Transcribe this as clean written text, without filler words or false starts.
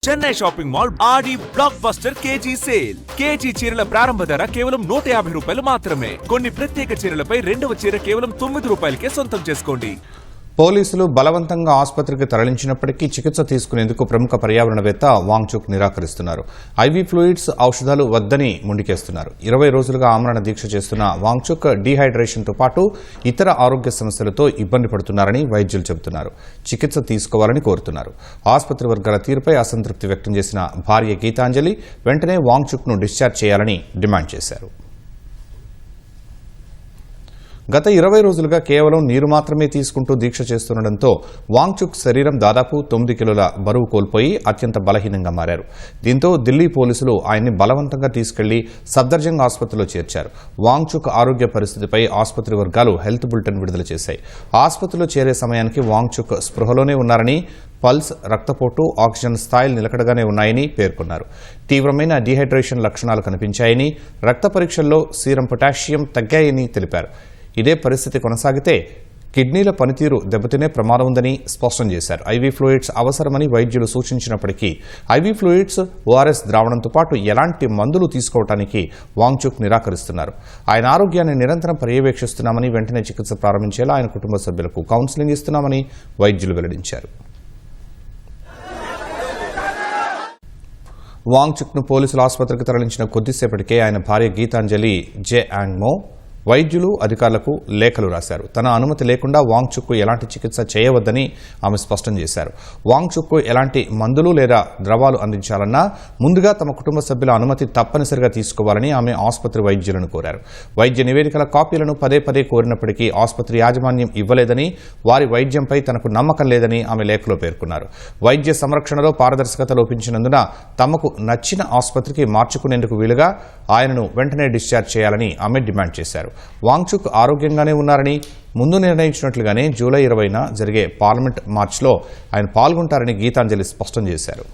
Chennai shopping mall Aadi blockbuster KG sale. KG చీరల ప్రారంభ ధర కేవలం 150 రూపాయలు మాత్రమే. కొన్ని ప్రత్యేక చీరలపై రెండవ చీర కేవలం 9 రూపాయలకే సొంతం చేసుకోండి. పోలీసులు బలవంతంగా ఆసుపత్రికి తరలించినప్పటికీ చికిత్స తీసుకునేందుకు ప్రముఖ పర్యావరణవేత్త వాంగ్చుక్ నిరాకరిస్తున్నారు. ఐవీ ఫ్లూయిడ్స్ ఔషధాలు వద్దని ముందుకేస్తున్నారు. 20 రోజులుగా ఆమరణ దీక్ష చేస్తున్న వాంగ్చుక్ డీహైడ్రేషన్తో పాటు ఇతర ఆరోగ్య సమస్యలతో ఇబ్బంది పడుతున్నారని వైద్యులు చెబుతున్నారు. చికిత్స తీసుకోవాలని కోరుతున్నారు. ఆసుపత్రి వర్గాల తీరుపై అసంతృప్తి వ్యక్తం చేసిన భార్య గీతాంజలి వెంటనే వాంగ్చుక్ను డిశ్చార్జ్ చేయాలని డిమాండ్ చేశారు. గత 20 రోజులుగా కేవలం నీరు మాత్రమే తీసుకుంటూ దీక్ష చేస్తుండటంతో వాంగ్చుక్ శరీరం దాదాపు 9 కిలోల బరువు కోల్పోయి అత్యంత బలహీనంగా మారారు. దీంతో ఢిల్లీ పోలీసులు ఆయన్ని బలవంతంగా తీసుకెళ్లి సఫ్దర్జంగ్ ఆసుపత్రిలో చేర్చారు. వాంగ్చుక్ ఆరోగ్య పరిస్థితిపై ఆసుపత్రి వర్గాలు హెల్త్ బులెటిన్ విడుదల చేశాయి. ఆసుపత్రిలో చేరే సమయానికి వాంగ్చుక్ స్పృహలోనే ఉన్నారని, పల్స్, రక్తపోటు, ఆక్సిజన్ స్థాయిలు నిలకడగానే ఉన్నాయని పేర్కొన్నారు. తీవ్రమైన డీహైడ్రేషన్ లక్షణాలు కనిపించాయని, రక్త పరీక్షల్లో సీరం పొటాషియం తగ్గాయని తెలిపారు. ఇదే పరిస్థితి కొనసాగితే కిడ్నీల పనితీరు దెబ్బతినే ప్రమాదం ఉందని స్పష్టం చేశారు. ఐవీ ఫ్లూయిడ్స్ అవసరమని వైద్యులు సూచించినప్పటికీ ఐవీ ఫ్లూయిడ్స్, ఓఆర్ఎస్ ద్రావణంతో పాటు ఎలాంటి మందులు తీసుకోవడానికి వాంగ్చుక్ నిరాకరిస్తున్నారు. ఆయన ఆరోగ్యాన్ని నిరంతరం పర్యవేక్షిస్తున్నామని, వెంటనే చికిత్స ప్రారంభించేలా ఆయన కుటుంబ సభ్యులకు కౌన్సిలింగ్ ఇస్తున్నామని వైద్యులు వెల్లడించారు. వాంగ్చుక్ను పోలీసులు ఆసుపత్రికి తరలించిన కొద్దిసేపటికే ఆయన భార్య గీతాంజలి జెయాంగ్మో వైద్యులు, అధికారులకు లేఖలు రాశారు. తన అనుమతి లేకుండా వాంగ్చుక్కు ఎలాంటి చికిత్స చేయవద్దని ఆమె స్పష్టం చేశారు. వాంగ్చుక్కు ఎలాంటి మందులు లేదా ద్రవాలు అందించాలన్నా ముందుగా తమ కుటుంబ సభ్యుల అనుమతి తప్పనిసరిగా తీసుకోవాలని ఆమె ఆసుపత్రి వైద్యులను కోరారు. వైద్య నివేదికల కాపీలను పదే పదే కోరినప్పటికీ ఆసుపత్రి యాజమాన్యం ఇవ్వలేదని, వారి వైద్యంపై తనకు నమ్మకం లేదని ఆమె లేఖలో పేర్కొన్నారు. వైద్య సంరక్షణలో పారదర్శకత లోపించినందున తమకు నచ్చిన ఆసుపత్రికి మార్చుకునేందుకు వీలుగా ఆయనను వెంటనే డిశ్చార్జ్ చేయాలని ఆమె డిమాండ్ చేశారు. వాంగ్చుక్ ఆరోగ్యంగానే ఉన్నారని, ముందు నిర్ణయించినట్లుగానే జూలై 20న జరిగే పార్లమెంట్ మార్చ్లో ఆయన పాల్గొంటారని గీతాంజలి స్పష్టం చేశారు.